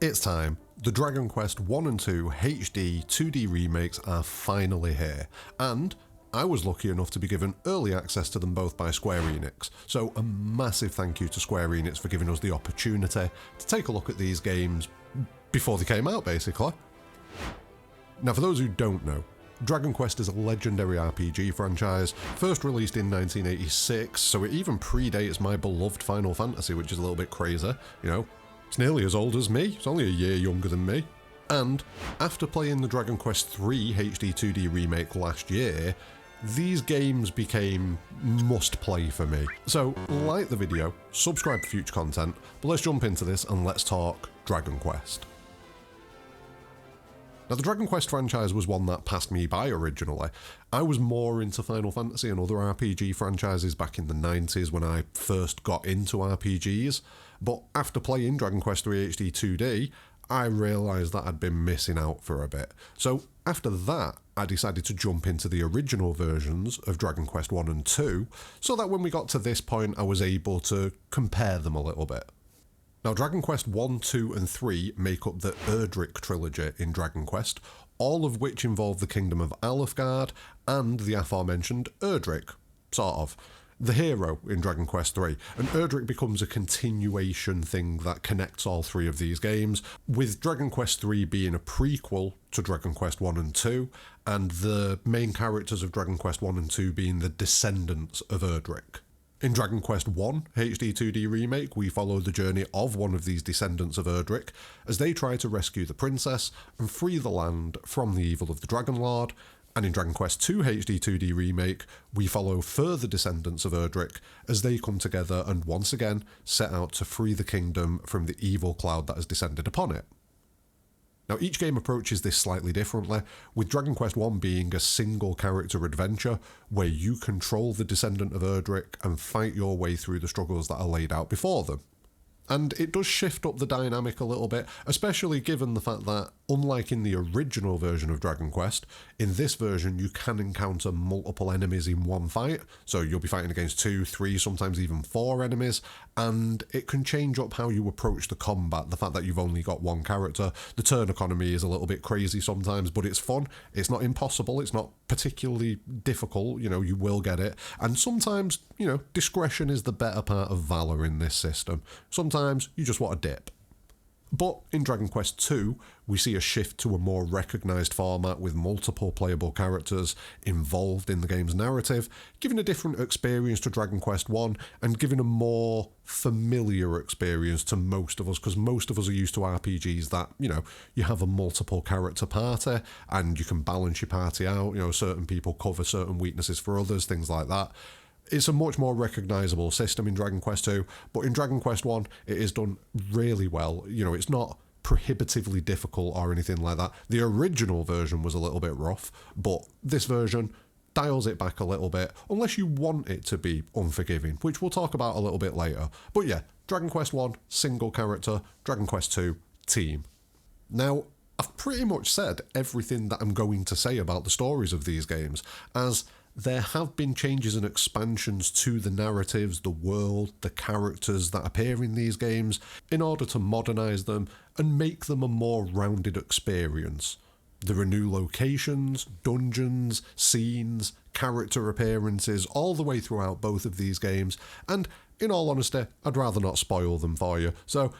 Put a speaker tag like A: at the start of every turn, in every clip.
A: It's time. The Dragon Quest 1 and 2 HD 2D remakes are finally here, and I was lucky enough to be given early access to them both by Square Enix, so a massive thank you to Square Enix for giving us the opportunity to take a look at these games before they came out, basically. Now, for those who don't know, Dragon Quest is a legendary RPG franchise, first released in 1986, so it even predates my beloved Final Fantasy, which is a little bit crazy, you know. It's nearly as old as me, it's only a year younger than me. And after playing the Dragon Quest III HD 2D remake last year, these games became must-play for me. So, like the video, subscribe for future content, but let's jump into this and let's talk Dragon Quest. Now, the Dragon Quest franchise was one that passed me by originally. I was more into Final Fantasy and other RPG franchises back in the 90s when I first got into RPGs, but after playing Dragon Quest III HD 2D, I realised that I'd been missing out for a bit. So after that, I decided to jump into the original versions of Dragon Quest 1 and 2, so that when we got to this point, I was able to compare them a little bit. Now, Dragon Quest 1, 2 and 3 make up the Erdrick trilogy in Dragon Quest, all of which involve the kingdom of Alefgard and the aforementioned Erdrick, sort of. The hero in Dragon Quest 3, and Erdrick becomes a continuation thing that connects all three of these games, with Dragon Quest 3 being a prequel to Dragon Quest 1 and 2, and the main characters of Dragon Quest 1 and 2 being the descendants of Erdrick. In Dragon Quest 1 HD 2D remake, we follow the journey of one of these descendants of Erdrick as they try to rescue the princess and free the land from the evil of the Dragon Lord, and in Dragon Quest 2 HD 2D remake, we follow further descendants of Erdrick as they come together and once again set out to free the kingdom from the evil cloud that has descended upon it. Now, each game approaches this slightly differently, with Dragon Quest 1 being a single character adventure where you control the descendant of Erdrick and fight your way through the struggles that are laid out before them. And it does shift up the dynamic a little bit, especially given the fact that, unlike in the original version of Dragon Quest, in this version you can encounter multiple enemies in one fight, so you'll be fighting against 2, 3, sometimes even 4 enemies, and it can change up how you approach the combat, the fact that you've only got one character. The turn economy is a little bit crazy sometimes, but it's fun, it's not impossible, it's not particularly difficult, you know, you will get it, and sometimes, you know, discretion is the better part of valor in this system. Sometimes you just want a dip. But in Dragon Quest 2, we see a shift to a more recognised format with multiple playable characters involved in the game's narrative, giving a different experience to Dragon Quest 1 and giving a more familiar experience to most of us, because most of us are used to RPGs that, you know, you have a multiple character party and you can balance your party out, you know, certain people cover certain weaknesses for others, things like that. It's a much more recognisable system in Dragon Quest 2, but in Dragon Quest 1, it is done really well. You know, it's not prohibitively difficult or anything like that. The original version was a little bit rough, but this version dials it back a little bit, unless you want it to be unforgiving, which we'll talk about a little bit later. But yeah, Dragon Quest 1, single character, Dragon Quest 2, team. Now, I've pretty much said everything that I'm going to say about the stories of these games, as there have been changes and expansions to the narratives, the world, the characters that appear in these games in order to modernise them and make them a more rounded experience. There are new locations, dungeons, scenes, character appearances all the way throughout both of these games, and in all honesty, I'd rather not spoil them for you, so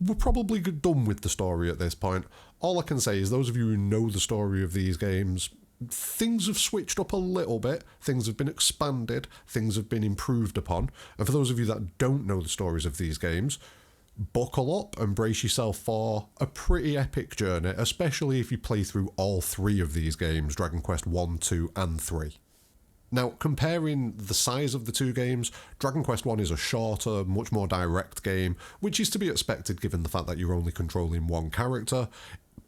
A: we're probably done with the story at this point. All I can say is those of you who know the story of these games, things have switched up a little bit, things have been expanded, things have been improved upon, and for those of you that don't know the stories of these games, buckle up and brace yourself for a pretty epic journey, especially if you play through all three of these games, Dragon Quest 1, 2 and 3. Now, comparing the size of the two games, Dragon Quest 1 is a shorter, much more direct game, which is to be expected given the fact that you're only controlling one character,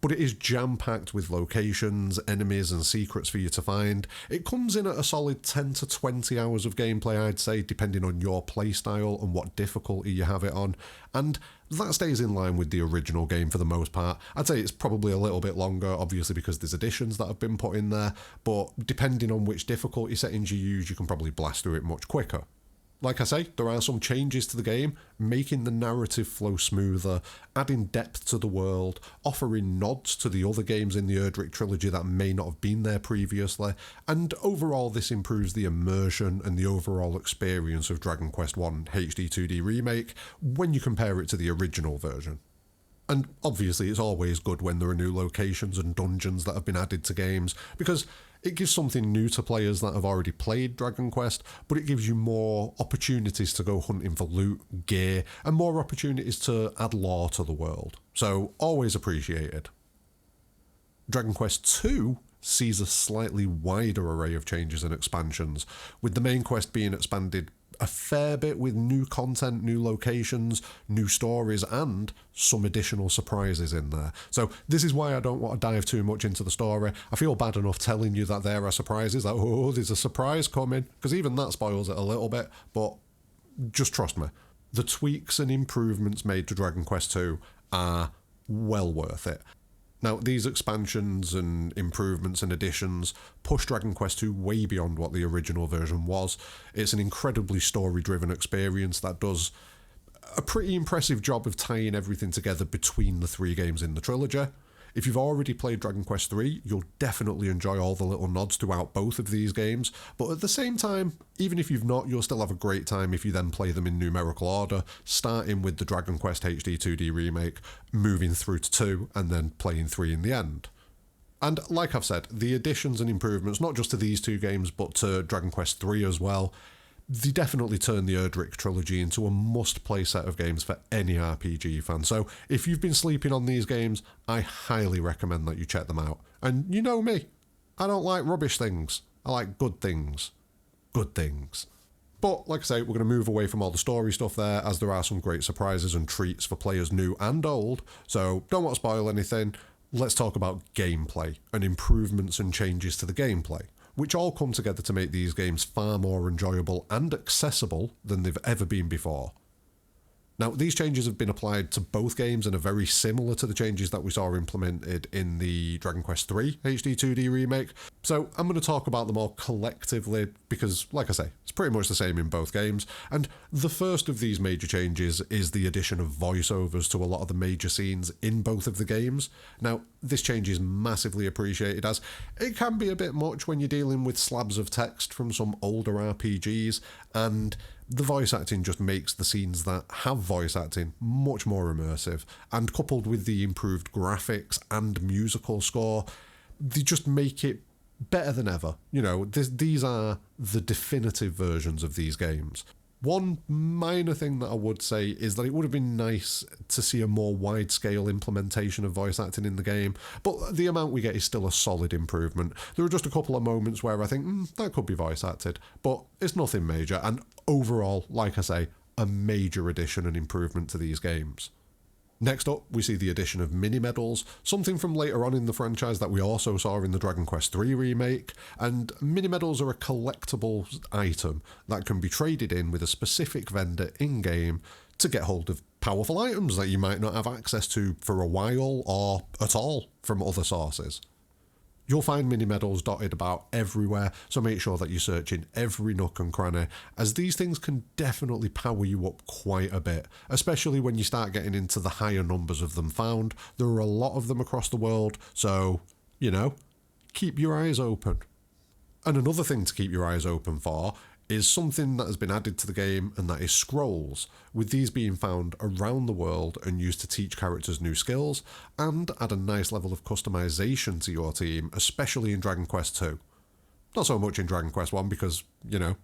A: but it is jam-packed with locations, enemies and secrets for you to find. It comes in at a solid 10 to 20 hours of gameplay, I'd say, depending on your playstyle and what difficulty you have it on, and that stays in line with the original game for the most part. I'd say it's probably a little bit longer, obviously because there's additions that have been put in there, but depending on which difficulty settings you use, you can probably blast through it much quicker. Like I say, there are some changes to the game, making the narrative flow smoother, adding depth to the world, offering nods to the other games in the Erdrick trilogy that may not have been there previously, and overall this improves the immersion and the overall experience of Dragon Quest I HD-2D Remake when you compare it to the original version. And obviously it's always good when there are new locations and dungeons that have been added to games, because it gives something new to players that have already played Dragon Quest, but it gives you more opportunities to go hunting for loot, gear, and more opportunities to add lore to the world. So always appreciated. Dragon Quest II sees a slightly wider array of changes and expansions, with the main quest being expanded a fair bit with new content, new locations, new stories, and some additional surprises in there. So this is why I don't want to dive too much into the story. I feel bad enough telling you that there are surprises, that, oh, there's a surprise coming, because even that spoils it a little bit, but just trust me. The tweaks and improvements made to Dragon Quest II are well worth it. Now, these expansions and improvements and additions push Dragon Quest II way beyond what the original version was. It's an incredibly story-driven experience that does a pretty impressive job of tying everything together between the three games in the trilogy. If you've already played Dragon Quest III, you'll definitely enjoy all the little nods throughout both of these games, but at the same time, even if you've not, you'll still have a great time if you then play them in numerical order, starting with the Dragon Quest HD-2D Remake, moving through to 2, and then playing 3 in the end. And like I've said, the additions and improvements, not just to these two games, but to Dragon Quest 3 as well, they definitely turn the Erdrick trilogy into a must-play set of games for any RPG fan. So if you've been sleeping on these games, I highly recommend that you check them out. And you know me, I don't like rubbish things. I like good things. Good things. But like I say, we're going to move away from all the story stuff there, as there are some great surprises and treats for players new and old. So don't want to spoil anything. Let's talk about gameplay and improvements and changes to the gameplay, which all come together to make these games far more enjoyable and accessible than they've ever been before. Now, these changes have been applied to both games and are very similar to the changes that we saw implemented in the Dragon Quest III HD-2D Remake, so I'm going to talk about them all collectively because, like I say, it's pretty much the same in both games, and the first of these major changes is the addition of voiceovers to a lot of the major scenes in both of the games. Now, this change is massively appreciated, as it can be a bit much when you're dealing with slabs of text from some older RPGs, and the voice acting just makes the scenes that have voice acting much more immersive, and coupled with the improved graphics and musical score, they just make it better than ever. You know, these are the definitive versions of these games. One minor thing that I would say is that it would have been nice to see a more wide-scale implementation of voice acting in the game, but the amount we get is still a solid improvement. There are just a couple of moments where I think, that could be voice acted, but it's nothing major, and overall, like I say, a major addition and improvement to these games. Next up, we see the addition of mini-medals, something from later on in the franchise that we also saw in the Dragon Quest III remake, and mini-medals are a collectible item that can be traded in with a specific vendor in-game to get hold of powerful items that you might not have access to for a while or at all from other sources. You'll find mini-medals dotted about everywhere, so make sure that you search in every nook and cranny, as these things can definitely power you up quite a bit, especially when you start getting into the higher numbers of them found. There are a lot of them across the world, so, you know, keep your eyes open. And another thing to keep your eyes open for is something that has been added to the game, and that is scrolls, with these being found around the world and used to teach characters new skills and add a nice level of customization to your team, especially in Dragon Quest II. Not so much in Dragon Quest I because, you know,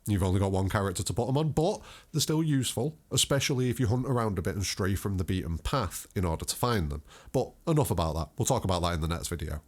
A: you've only got one character to put them on, but they're still useful, especially if you hunt around a bit and stray from the beaten path in order to find them. But enough about that, we'll talk about that in the next video.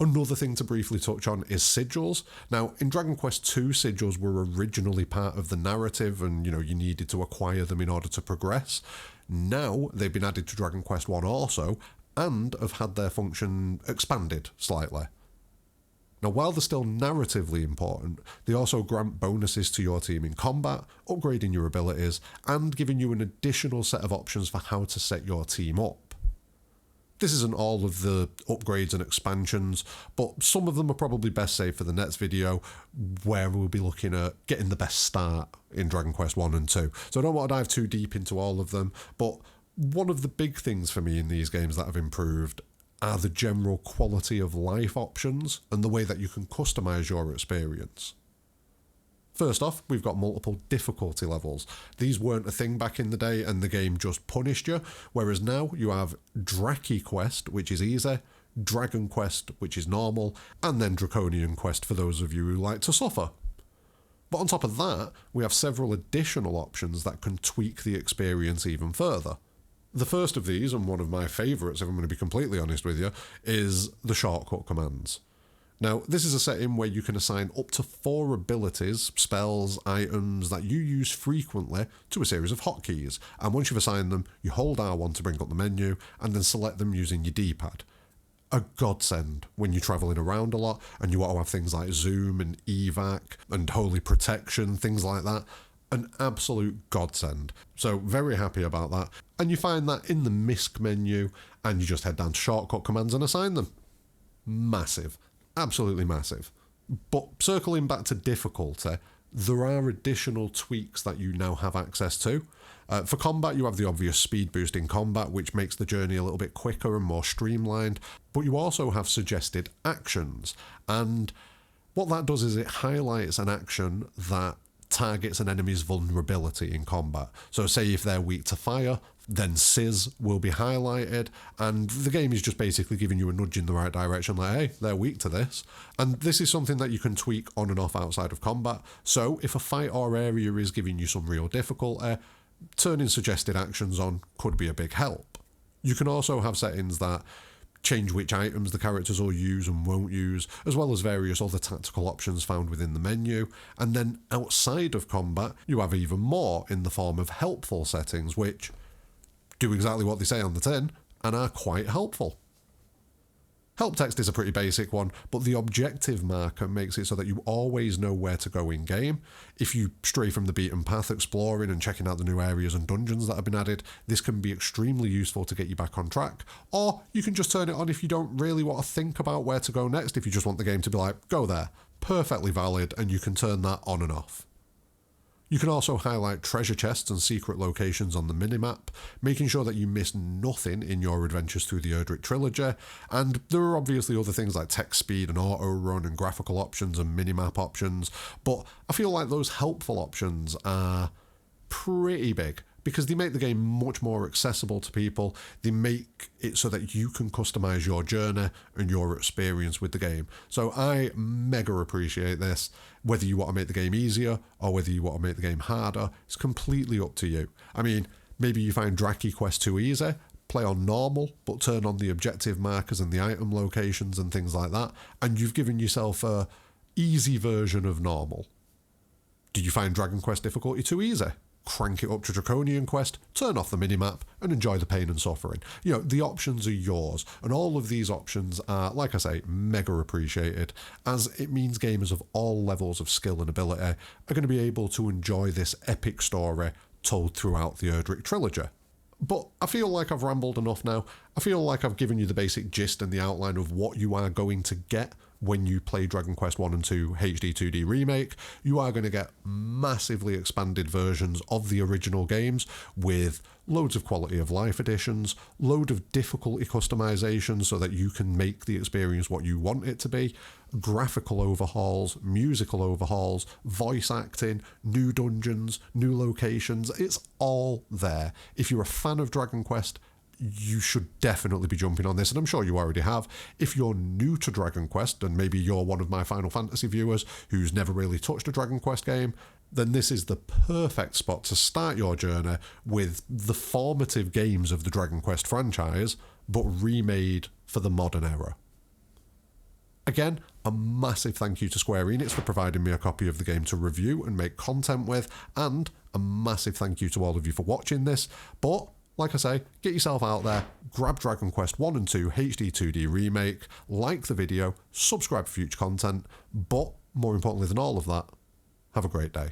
A: Another thing to briefly touch on is sigils. Now, in Dragon Quest II, sigils were originally part of the narrative and, you know, you needed to acquire them in order to progress. Now, they've been added to Dragon Quest I also, and have had their function expanded slightly. Now, while they're still narratively important, they also grant bonuses to your team in combat, upgrading your abilities, and giving you an additional set of options for how to set your team up. This isn't all of the upgrades and expansions, but some of them are probably best saved for the next video, where we'll be looking at getting the best start in Dragon Quest 1 and 2. So I don't want to dive too deep into all of them, but one of the big things for me in these games that have improved are the general quality of life options and the way that you can customize your experience. First off, we've got multiple difficulty levels. These weren't a thing back in the day and the game just punished you, whereas now you have Draki Quest, which is easy, Dragon Quest, which is normal, and then Draconian Quest for those of you who like to suffer. But on top of that, we have several additional options that can tweak the experience even further. The first of these, and one of my favourites if I'm going to be completely honest with you, is the shortcut commands. Now, this is a setting where you can assign up to 4 abilities, spells, items that you use frequently to a series of hotkeys, and once you've assigned them, you hold R1 to bring up the menu, and then select them using your D-pad. A godsend when you're travelling around a lot, and you want to have things like Zoom and Evac and Holy Protection, things like that. An absolute godsend. So very happy about that. And you find that in the MISC menu, and you just head down to shortcut commands and assign them. Massive. Absolutely massive. But circling back to difficulty, there are additional tweaks that you now have access to. For combat, you have the obvious speed boost in combat, which makes the journey a little bit quicker and more streamlined, but you also have suggested actions. And what that does is it highlights an action that targets an enemy's vulnerability in combat. So say if they're weak to fire, then Sizz will be highlighted, and the game is just basically giving you a nudge in the right direction, like, hey, they're weak to this. And this is something that you can tweak on and off outside of combat. So if a fight or area is giving you some real difficulty, turning suggested actions on could be a big help. You can also have settings that change which items the characters will use and won't use, as well as various other tactical options found within the menu. And then outside of combat, you have even more in the form of helpful settings, which do exactly what they say on the tin and are quite helpful. Help text is a pretty basic one, but the objective marker makes it so that you always know where to go in game. If you stray from the beaten path exploring and checking out the new areas and dungeons that have been added, this can be extremely useful to get you back on track. Or you can just turn it on if you don't really want to think about where to go next, if you just want the game to be like, go there. Perfectly valid, and you can turn that on and off. You can also highlight treasure chests and secret locations on the minimap, making sure that you miss nothing in your adventures through the Erdrick trilogy, and there are obviously other things like text speed and auto run and graphical options and minimap options, but I feel like those helpful options are pretty big, because they make the game much more accessible to people. They make it so that you can customize your journey and your experience with the game. So I mega appreciate this. Whether you want to make the game easier or whether you want to make the game harder, it's completely up to you. I mean, maybe you find Draki Quest too easy, play on normal, but turn on the objective markers and the item locations and things like that, and you've given yourself a easy version of normal. Did you find Dragon Quest difficulty too easy? Crank it up to Draconian Quest, turn off the minimap, and enjoy the pain and suffering. You know, the options are yours, and all of these options are, like I say, mega appreciated, as it means gamers of all levels of skill and ability are going to be able to enjoy this epic story told throughout the Erdrick trilogy. But I feel like I've rambled enough now. I feel like I've given you the basic gist and the outline of what you are going to get when you play Dragon Quest 1 and 2 HD-2D Remake. You are going to get massively expanded versions of the original games with loads of quality of life additions, load of difficulty customization so that you can make the experience what you want it to be, graphical overhauls, musical overhauls, voice acting, new dungeons, new locations. It's all there. If you're a fan of Dragon Quest, you should definitely be jumping on this, and I'm sure you already have. If you're new to Dragon Quest, and maybe you're one of my Final Fantasy viewers who's never really touched a Dragon Quest game, then this is the perfect spot to start your journey with the formative games of the Dragon Quest franchise, but remade for the modern era. Again, a massive thank you to Square Enix for providing me a copy of the game to review and make content with, and a massive thank you to all of you for watching this. But like I say, get yourself out there, grab Dragon Quest 1 and 2 HD-2D Remake, like the video, subscribe for future content, but more importantly than all of that, have a great day.